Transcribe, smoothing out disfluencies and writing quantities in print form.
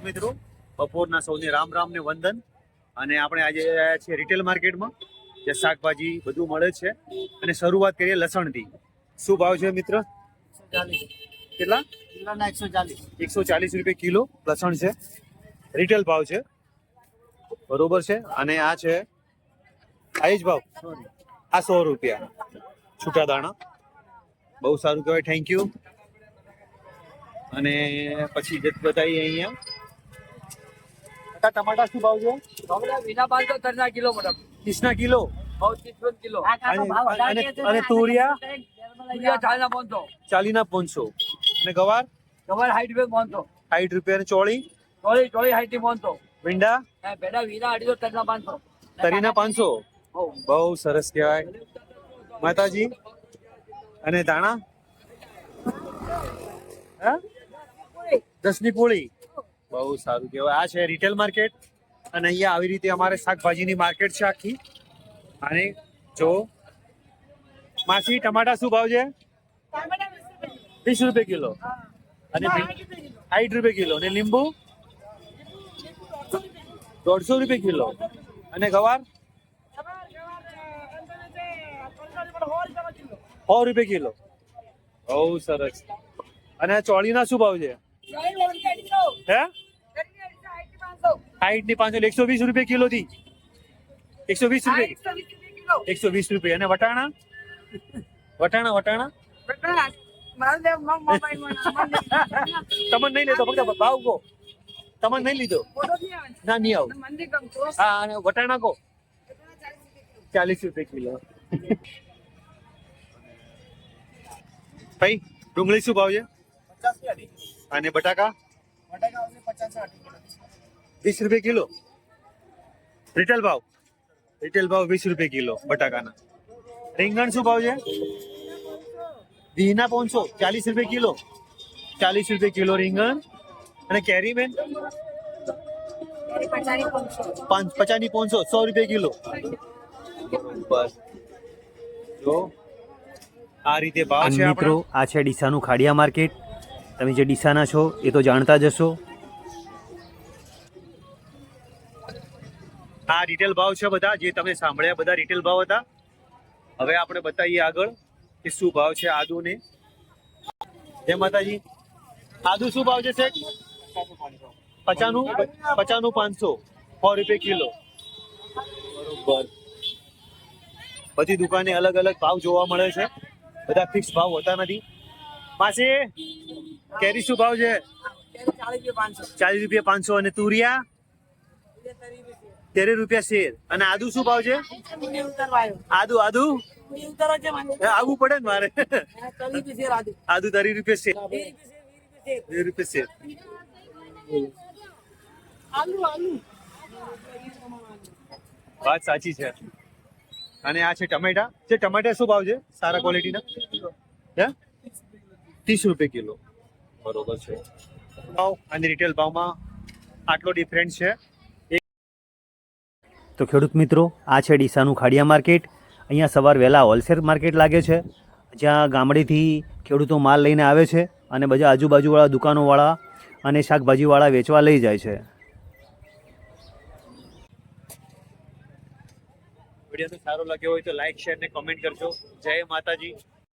મિત્રો બપોરના સૌને રામ રામ ને વંદન. અને આપણે આજે આવ્યા છીએ રિટેલ માર્કેટમાં, જે શાકભાજી બધું મળે છે. અને શરૂઆત કરીએ લસણથી. શું ભાવ છે મિત્ર? 140 કેટલા? કિલોના 140 140 રૂપિયા કિલો લસણ છે. રિટેલ ભાવ છે, બરોબર છે. અને આ છે આ જ ભાવ, આ 100 રૂપિયા છૂટા દાણા. બહુ સારું કહેવાય, થેન્ક યુ. અને પછી બતાવીએ અહીંયા ટમાટા શું ભાવ છે? વિના 530 કિલો મેડમ, 30 ના કિલો. ભાવ 30 કિલો. અને તુરિયા 40 ના 500, 40 ના 500. અને ગવાર કવર 60 રૂપિયા 500, 60 રૂપિયા. અને ચોળી ચોળી 60 500, ભીંડા ભેડા વિના 250 ના 500, તરી ના 500. બહુ સરસ કહેવાય માતાજી. અને દાણા હા 10 ની પોળી. બહુ સારું કહેવાય. આ છે રિટેલ માર્કેટ. અને અહીંયા આવી રીતે અમારે શાકભાજીની માર્કેટ છે આખી. અને જો માસી ટમાટા શું ભાવ છે? 20 રૂપિયા કિલો. અને 60 રૂપિયા કિલો. અને લીંબુ 150 રૂપિયા કિલો. અને ગવાર 100 રૂપિયા કિલો. બહુ સરસ. અને ચોળીના શું ભાવ છે? હે 60 ની 500, 120 રૂપિયા કિલો થી. 120 રૂપિયા, 120 રૂપિયા. અને વટાણા વટાણા તમને નહીં લેતો, ફક્ત ભાવ કહો. તમને નહીં લીધો ના, નહીં આવું. હા, અને વટાણા કહો 40 રૂપિયા કિલો. ભાઈ ડુંગળી શું ભાવ છે? 50 અને બટાકા 50 20 રૂપિયા કિલો. રિટેલ ભાવ 20 રૂપિયા કિલો બટાકાના. રીંગણ શું ભાવ છે? 20 ના 500, 40 રૂપિયા કિલો. 40 રૂપિયા કિલો રીંગણ. અને કેરી બેન 50 ની 500, 100 રૂપિયા કિલો. બસ જો આ રીતે ભાવ છે. મિત્રો આ છે ડીસાનું ખાડિયા માર્કેટ. તમે જે ડીસાના છો એ તો જાણતા જ હશો. આ રિટેલ ભાવ છે બધા, જે તમે સાંભળ્યા બધા રિટેલ ભાવ હતા. હવે આપણે બતાવીએ આગળ કે શું ભાવ છે આદુ ને. જય માતાજી. આદુ શું ભાવ છે સેઠ? 50 નું 500, 100 રૂપિયા કિલો. બરોબર. બધી દુકાને અલગ અલગ ભાવ જોવા મળે છે, બધા ફિક્સ ભાવ હોતા નથી. માસી કેરી શું ભાવ છે? 40 રૂપિયા 500. અને તુરિયા 13 રૂપિયા શેર. અને આદુ શું ભાવ છે? આદુ આવવું પડે ને મારે. આદુ 30 રૂપિયા શેર, 2 રૂપિયા શેર. વાત સાચી છે. અને આ છે ટમેટા. જે ટમેટા શું ભાવ છે સારા ક્વોલિટીના? હે 30 રૂપિયા કિલો. બરોબર છે. ભાવ અને રિટેલ ભાવમાં આટલો ડિફરન્સ છે. તો ખેડૂત મિત્રો, આ છે ડીસાનું ખાડિયા માર્કેટ. અહીંયા સવાર વહેલા હોલસેલ માર્કેટ લાગે છે, જ્યાં ગામડેથી ખેડૂતો માલ લઈને આવે છે અને બધા આજુબાજુવાળા દુકાનોવાળા અને શાકભાજીવાળા વેચવા લઈ જાય છે. વિડીયો સારો લાગ્યો હોય તો લાઈક, શેર ને કમેન્ટ કરજો. જય માતાજી.